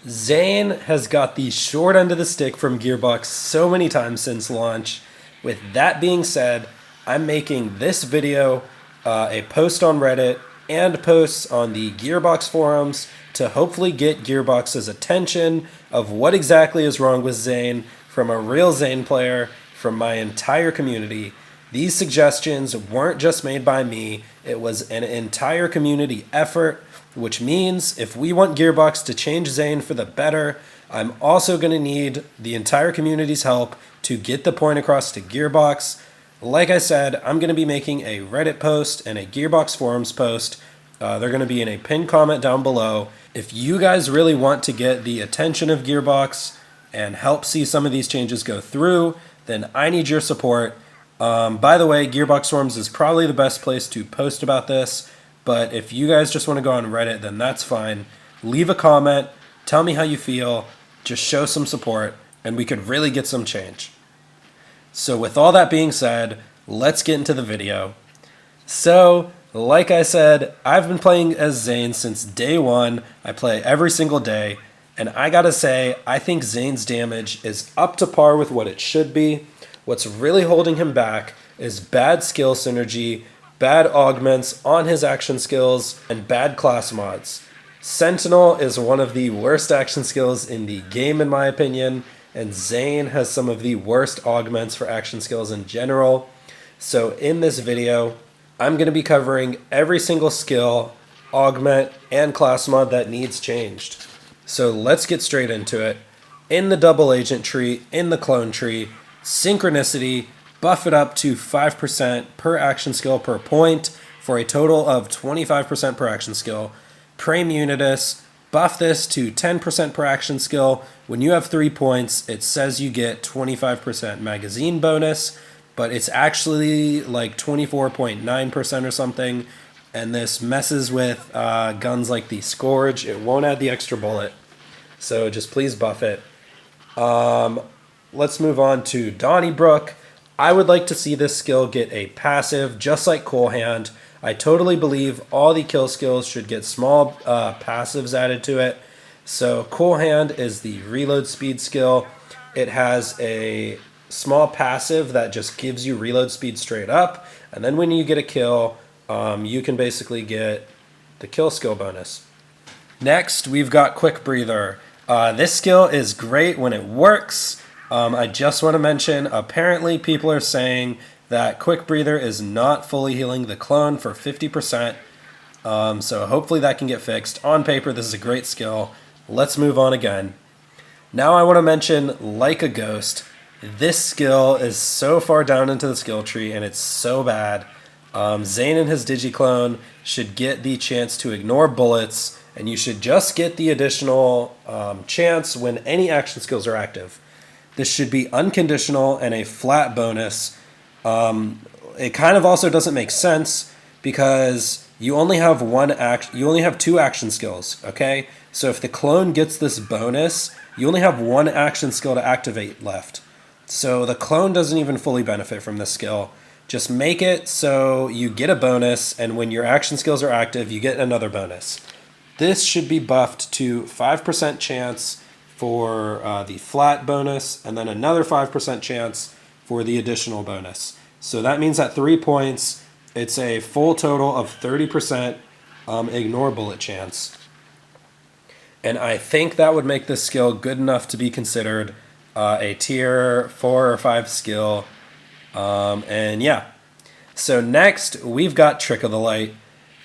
ZANE has got the short end of the stick from Gearbox so many times since launch. With that being said, I'm making this video a post on Reddit and posts on the Gearbox forums to hopefully get Gearbox's attention of what exactly is wrong with ZANE from a real ZANE player from my entire community. These suggestions weren't just made by me, it was an entire community effort, which means if we want Gearbox to change ZANE for the better, I'm also going to need the entire community's help to get the point across to Gearbox. Like I said, I'm going to be making a Reddit post and a Gearbox forums post. They're going to be in a pinned comment down below. If you guys really want to get the attention of Gearbox and help see some of these changes go through, then I need your support. By the way, Gearbox forums is probably the best place to post about this, but if you guys just want to go on Reddit, then that's fine. Leave a comment, tell me how you feel, just show some support, and we could really get some change. So with all that being said, let's get into the video. So, like I said, I've been playing as ZANE since day one. I play every single day, and I gotta say, I think ZANE's damage is up to par with what it should be. What's really holding him back is bad skill synergy, bad augments on his action skills, and bad class mods. Sentinel is one of the worst action skills in the game in my opinion, and ZANE has some of the worst augments for action skills in general. So in this video, I'm going to be covering every single skill, augment, and class mod that needs changed. So let's get straight into it. In the double agent tree, in the clone tree, synchronicity, buff it up to 5% per action skill per point for a total of 25% per action skill. Praemunitus, buff this to 10% per action skill. When you have 3 points, it says you get 25% magazine bonus, but it's actually like 24.9% or something, and this messes with guns like the Scourge. It won't add the extra bullet, so just please buff it. Let's move on to Donnybrook. I would like to see this skill get a passive, just like Cool Hand. I totally believe all the kill skills should get small passives added to it. So Cool Hand is the reload speed skill. It has a small passive that just gives you reload speed straight up, and then when you get a kill, you can basically get the kill skill bonus. Next, we've got Quick Breather. This skill is great when it works. I just want to mention, apparently people are saying that Quick Breather is not fully healing the clone for 50%, so hopefully that can get fixed. On paper, this is a great skill. Let's move on again. Now I want to mention Like a Ghost. This skill is so far down into the skill tree, and it's so bad. ZANE and his Digiclone should get the chance to ignore bullets, and you should just get the additional chance when any action skills are active. This should be unconditional and a flat bonus. It kind of also doesn't make sense because you only have two action skills, okay? So if the clone gets this bonus, you only have one action skill to activate left. So the clone doesn't even fully benefit from this skill. Just make it so you get a bonus, and when your action skills are active, you get another bonus. This should be buffed to 5% chance for the flat bonus, and then another 5% chance for the additional bonus. So that means at 3 points, it's a full total of 30% ignore bullet chance. And I think that would make this skill good enough to be considered a tier 4 or 5 skill. And yeah. So next, we've got Trick of the Light.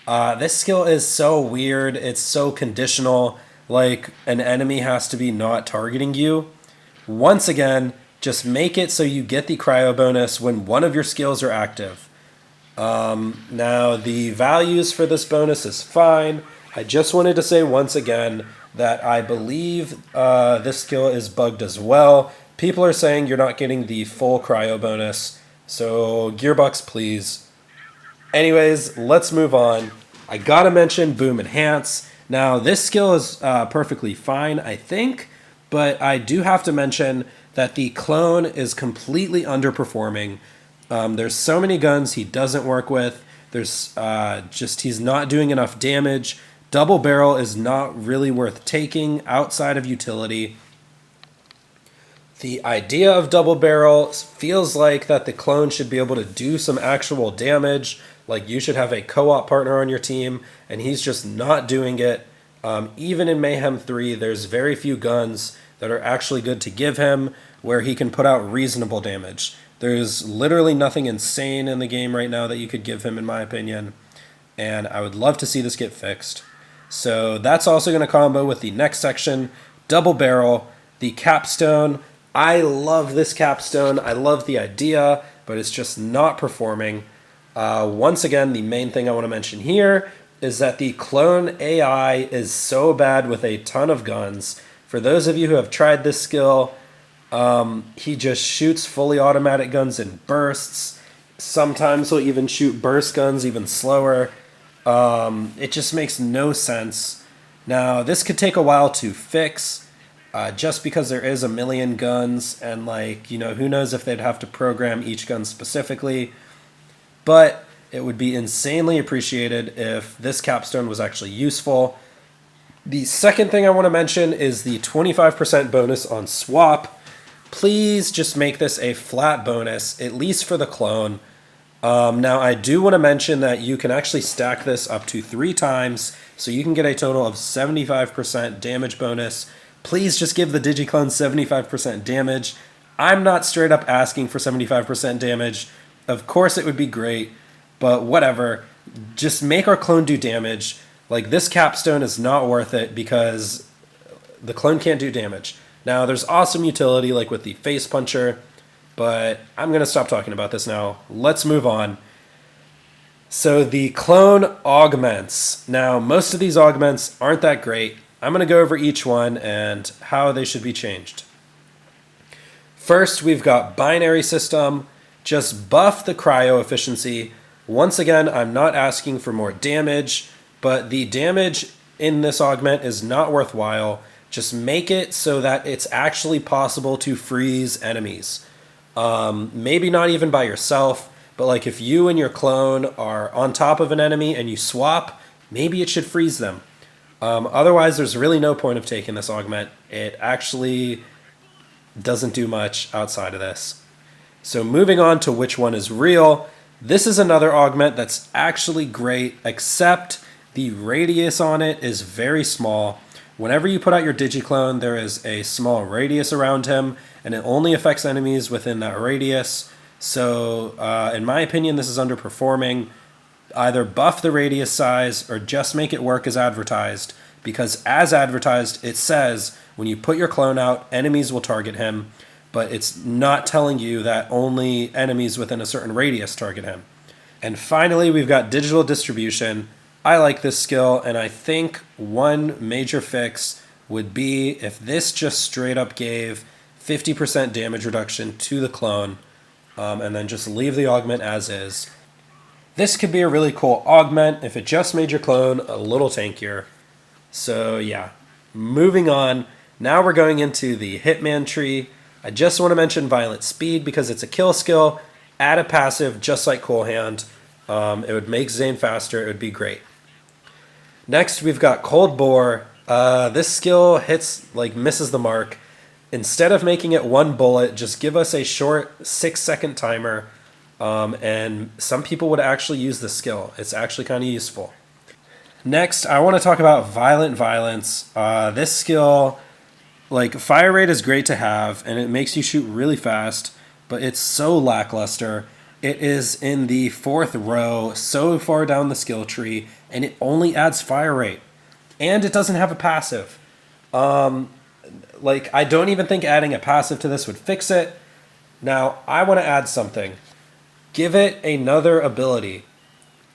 This skill is so weird. It's so conditional. Like, an enemy has to be not targeting you. Once again, just make it so you get the cryo bonus when one of your skills are active. Now, the values for this bonus is fine. I just wanted to say once again that I believe this skill is bugged as well. People are saying you're not getting the full cryo bonus, so Gearbox, please. Anyways, let's move on. I gotta mention Boom Enhance. Now, this skill is perfectly fine, I think, but I do have to mention that the clone is completely underperforming. There's so many guns he doesn't work with. He's not doing enough damage. Double barrel is not really worth taking outside of utility. The idea of double barrel feels like that the clone should be able to do some actual damage. Like you should have a co-op partner on your team, and he's just not doing it. Even in Mayhem 3, there's very few guns that are actually good to give him where he can put out reasonable damage. There's literally nothing insane in the game right now that you could give him, in my opinion, and I would love to see this get fixed. So that's also going to combo with the next section, double barrel, the capstone. I love this capstone. I love the idea, but it's just not performing. Once again, the main thing I want to mention here is that the clone AI is so bad with a ton of guns. For those of you who have tried this skill, he just shoots fully automatic guns in bursts. Sometimes he'll even shoot burst guns even slower. It just makes no sense. Now, this could take a while to fix. Just because there is a million guns and who knows if they'd have to program each gun specifically. But it would be insanely appreciated if this capstone was actually useful. The second thing I want to mention is the 25% bonus on swap. Please just make this a flat bonus, at least for the clone. Now, I do want to mention that you can actually stack this up to 3 times, so you can get a total of 75% damage bonus. Please just give the Digiclone 75% damage. I'm not straight up asking for 75% damage. Of course it would be great, but whatever. Just make our clone do damage. Like, this capstone is not worth it because the clone can't do damage. Now, there's awesome utility like with the face puncher, but I'm going to stop talking about this now. Let's move on. So the clone augments. Now, most of these augments aren't that great. I'm going to go over each one and how they should be changed. First, we've got binary system. Just buff the cryo efficiency. Once again, I'm not asking for more damage, but the damage in this augment is not worthwhile. Just make it so that it's actually possible to freeze enemies. Maybe not even by yourself, but like if you and your clone are on top of an enemy and you swap, maybe it should freeze them. Otherwise, there's really no point of taking this augment. It actually doesn't do much outside of this. So moving on to which one is real, this is another augment that's actually great, except the radius on it is very small. Whenever you put out your Digiclone, there is a small radius around him, and it only affects enemies within that radius. So, in my opinion, this is underperforming. Either buff the radius size or just make it work as advertised, because as advertised, it says when you put your clone out, enemies will target him, but it's not telling you that only enemies within a certain radius target him. And finally, we've got digital distribution. I like this skill, and I think one major fix would be if this just straight up gave 50% damage reduction to the clone, and then just leave the augment as is. This could be a really cool augment if it just made your clone a little tankier. So yeah, moving on. Now we're going into the Hitman tree. I just want to mention Violent Speed because it's a kill skill. Add a passive just like Cool Hand. It would make Zane faster. It would be great. Next, we've got Cold Bore. This skill misses the mark. Instead of making it 1 bullet, just give us a short 6-second timer. And some people would actually use this skill. It's actually kind of useful. Next, I want to talk about Violent Violence. This skill, fire rate is great to have, and it makes you shoot really fast, but it's so lackluster. It is in the 4th row, so far down the skill tree, and it only adds fire rate. And it doesn't have a passive. I don't even think adding a passive to this would fix it. Now, I want to add something. Give it another ability.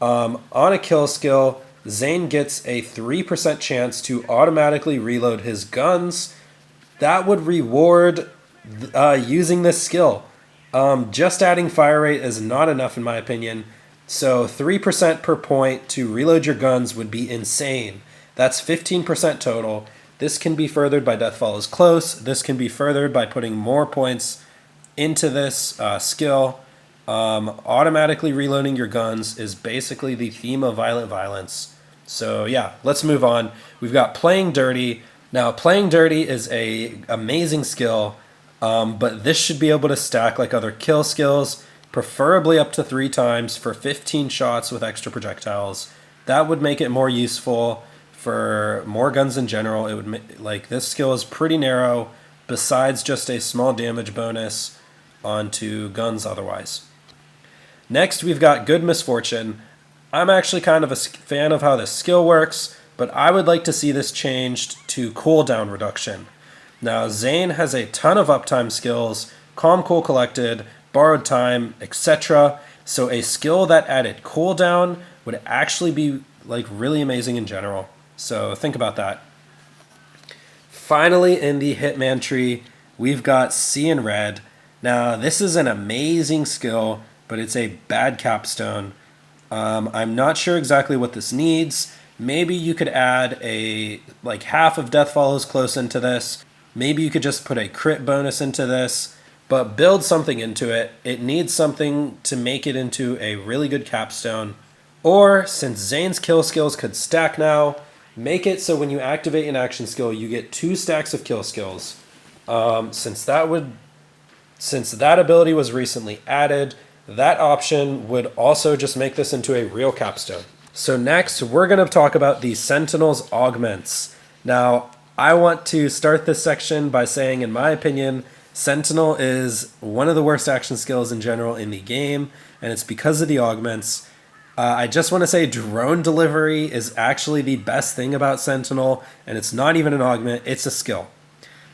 On a kill skill, Zane gets a 3% chance to automatically reload his guns. That would reward using this skill. Just adding fire rate is not enough in my opinion. So 3% per point to reload your guns would be insane. That's 15% total. This can be furthered by Death Follows Close. This can be furthered by putting more points into this skill. Automatically reloading your guns is basically the theme of Violent Violence. So yeah, let's move on. We've got Playing Dirty. Now, Playing Dirty is a amazing skill, but this should be able to stack like other kill skills, preferably up to 3 times for 15 shots with extra projectiles. That would make it more useful for more guns in general. It would like this skill is pretty narrow, besides just a small damage bonus onto guns otherwise. Next, we've got Good Misfortune. I'm actually kind of a fan of how this skill works, but I would like to see this changed to cooldown reduction. Now, Zane has a ton of uptime skills, Calm, Cool, Collected, Borrowed Time, etc. So a skill that added cooldown would actually be like really amazing in general. So think about that. Finally, in the Hitman tree, we've got Seeing Red. Now, this is an amazing skill, but it's a bad capstone. I'm not sure exactly what this needs. Maybe you could add a like half of Death Follows Close into this. Maybe you could just put a crit bonus into this, but build something into it. It needs something to make it into a really good capstone. Or, since Zane's kill skills could stack now, make it so when you activate an action skill, you get 2 stacks of kill skills. Since that ability was recently added, that option would also just make this into a real capstone. So next, we're going to talk about the Sentinel's augments. Now, I want to start this section by saying, in my opinion, Sentinel is one of the worst action skills in general in the game, and it's because of the augments. I just want to say drone delivery is actually the best thing about Sentinel, and it's not even an augment, it's a skill.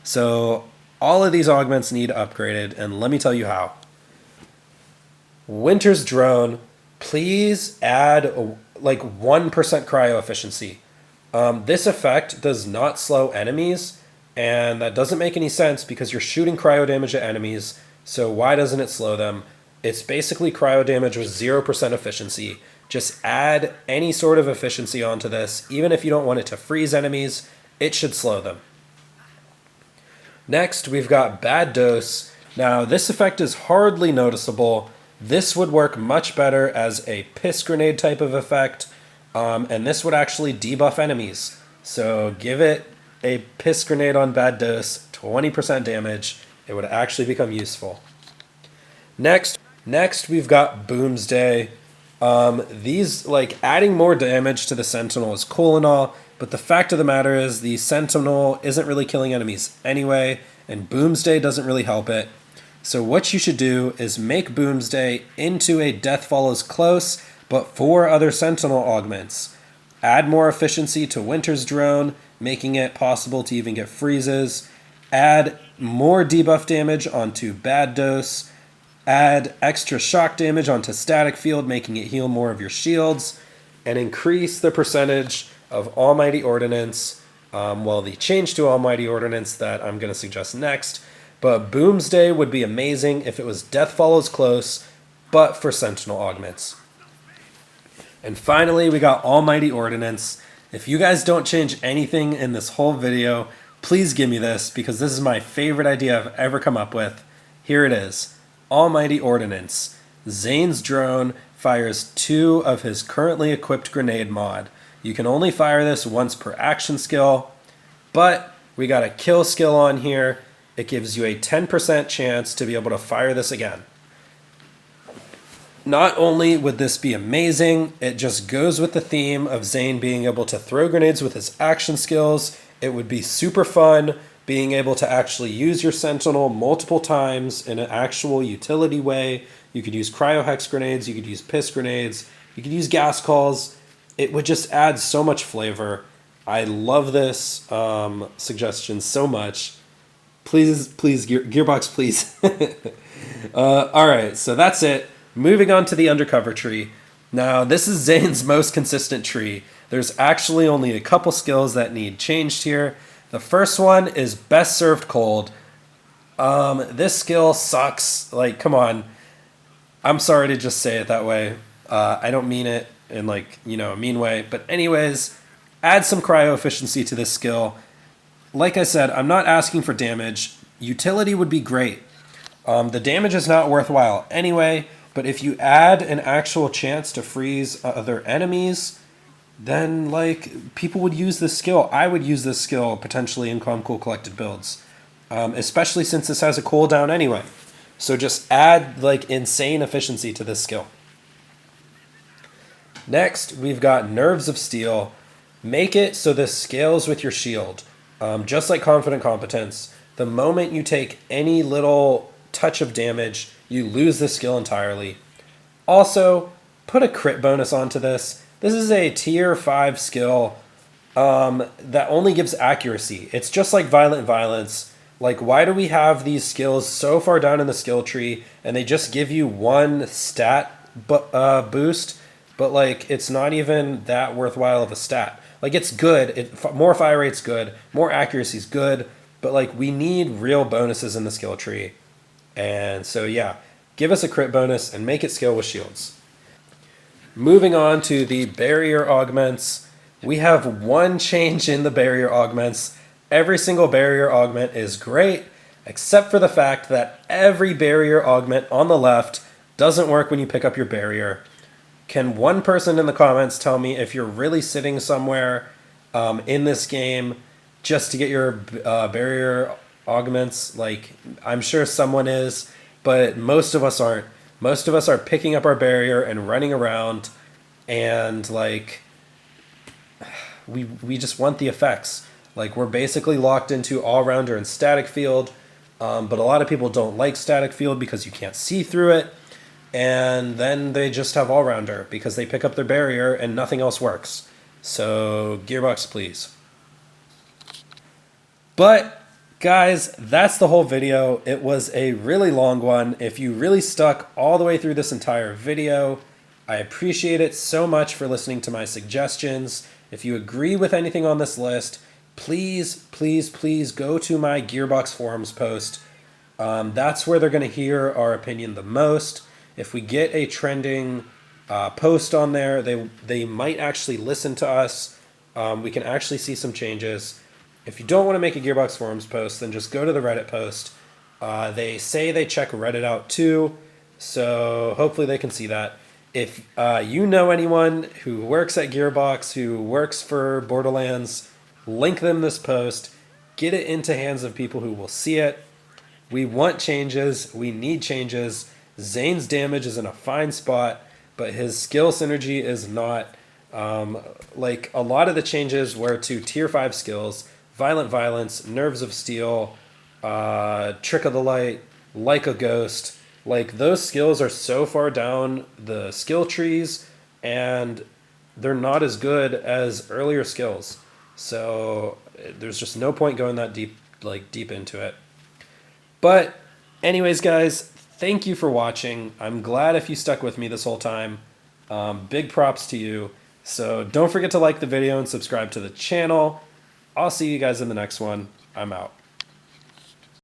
So all of these augments need upgraded, and let me tell you how. Winter's Drone, please add like 1% cryo efficiency. This effect does not slow enemies, and that doesn't make any sense because you're shooting cryo damage at enemies, so why doesn't it slow them? It's basically cryo damage with 0% efficiency. Just add any sort of efficiency onto this. Even if you don't want it to freeze enemies, it should slow them. Next, we've got Bad Dose. Now, this effect is hardly noticeable. This would work much better as a piss grenade type of effect, and this would actually debuff enemies. So give it a piss grenade on Bad Dose, 20% damage. It would actually become useful. Next we've got Boomsday. These, like, adding more damage to the Sentinel is cool and all, but the fact of the matter is the Sentinel isn't really killing enemies anyway, and Boomsday doesn't really help it. So what you should do is make Boomsday into a Death Follows Close, but for other Sentinel augments. Add more efficiency to Winter's Drone, making it possible to even get freezes. Add more debuff damage onto Bad Dose. Add extra shock damage onto Static Field, making it heal more of your shields. And increase the percentage of Almighty Ordnance. The change to Almighty Ordnance that I'm going to suggest next. But Boomsday would be amazing if it was Death Follows Close, but for Sentinel augments. And finally, we got Almighty Ordnance. If you guys don't change anything in this whole video, please give me this, because this is my favorite idea I've ever come up with. Here it is. Almighty Ordnance. Zane's drone fires 2 of his currently equipped grenade mod. You can only fire this once per action skill, but we got a kill skill on here. It gives you a 10% chance to be able to fire this again. Not only would this be amazing, it just goes with the theme of Zane being able to throw grenades with his action skills. It would be super fun being able to actually use your Sentinel multiple times in an actual utility way. You could use cryo-hex grenades, you could use piss grenades, you could use gas calls. It would just add so much flavor. I love this suggestion so much. Please, Gearbox, please. Alright, so that's it. Moving on to the Undercover tree. Now, this is Zane's most consistent tree. There's actually only a couple skills that need changed here. The first one is Best Served Cold. This skill sucks. Like, come on. I'm sorry to just say it that way. I don't mean it in, like, a mean way. But anyways, add some cryo efficiency to this skill. Like I said, I'm not asking for damage. Utility would be great. The damage is not worthwhile anyway, but if you add an actual chance to freeze other enemies, then like people would use this skill. I would use this skill potentially in Calm Cool Collected builds, especially since this has a cooldown anyway. So just add like insane efficiency to this skill. Next, we've got Nerves of Steel. Make it so this scales with your shield. Just like Confident Competence, the moment you take any little touch of damage, you lose the skill entirely. Also, put a crit bonus onto this. This is a tier 5 skill that only gives accuracy. It's just like Violent Violence. Like, why do we have these skills so far down in the skill tree and they just give you one stat boost, but like it's not even that worthwhile of a stat. Like, it's good, more fire rate's good, more accuracy's good, but like we need real bonuses in the skill tree. And so yeah, give us a crit bonus and make it scale with shields. Moving on to the barrier augments, we have one change in the barrier augments. Every single barrier augment is great, except for the fact that every barrier augment on the left doesn't work when you pick up your barrier. Can one person in the comments tell me if you're really sitting somewhere in this game just to get your barrier augments? Like, I'm sure someone is, but most of us aren't. Most of us are picking up our barrier and running around, and like we just want the effects. Like, we're basically locked into all-rounder and static field, but a lot of people don't like static field because you can't see through it, and then they just have all-rounder because they pick up their barrier and nothing else works. So Gearbox, please. But guys, that's the whole video. It was a really long one. If you really stuck all the way through this entire video, I appreciate it so much for listening to my suggestions. If you agree with anything on this list, please, please, please go to my Gearbox forums post. That's where they're going to hear our opinion the most. If we get a trending post on there, they might actually listen to us. We can actually see some changes. If you don't want to make a Gearbox forums post, then just go to the Reddit post. They say they check Reddit out too, so hopefully they can see that. If you know anyone who works at Gearbox, who works for Borderlands, link them this post. Get it into hands of people who will see it. We want changes. We need changes. Zane's damage is in a fine spot, but his skill synergy is not. Like, a lot of the changes were to tier 5 skills. Violent Violence, Nerves of Steel, Trick of the Light, Like a Ghost. Like, those skills are so far down the skill trees, and they're not as good as earlier skills. So there's just no point going that deep into it. But anyways, guys, thank you for watching. I'm glad if you stuck with me this whole time. Big props to you. So don't forget to like the video and subscribe to the channel. I'll see you guys in the next one. I'm out.